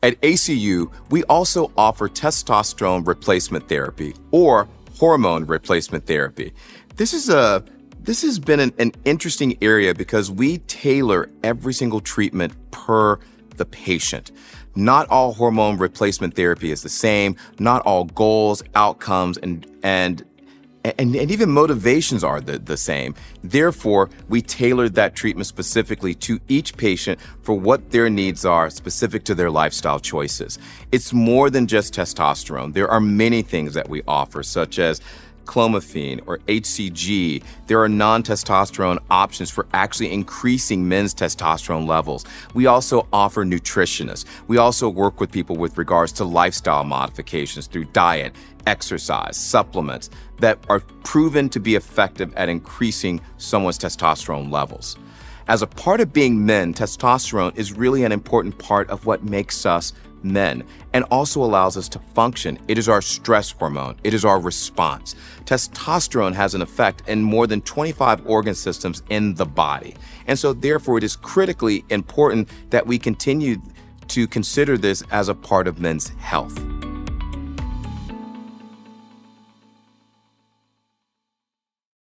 At ACU, we also offer testosterone replacement therapy or hormone replacement therapy. This has been an interesting area because we tailor every single treatment per the patient. Not all hormone replacement therapy is the same. Not all goals, outcomes, and even motivations are the same. Therefore, we tailored that treatment specifically to each patient for what their needs are specific to their lifestyle choices. It's more than just testosterone. There are many things that we offer, such as clomiphene or HCG. There are non-testosterone options for actually increasing men's testosterone levels. We also offer nutritionists. We also work with people with regards to lifestyle modifications through diet, exercise, supplements that are proven to be effective at increasing someone's testosterone levels. As a part of being men, testosterone is really an important part of what makes us men and also allows us to function. It is our stress hormone. It is our response. Testosterone has an effect in more than 25 organ systems in the body. And so therefore, it is critically important that we continue to consider this as a part of men's health.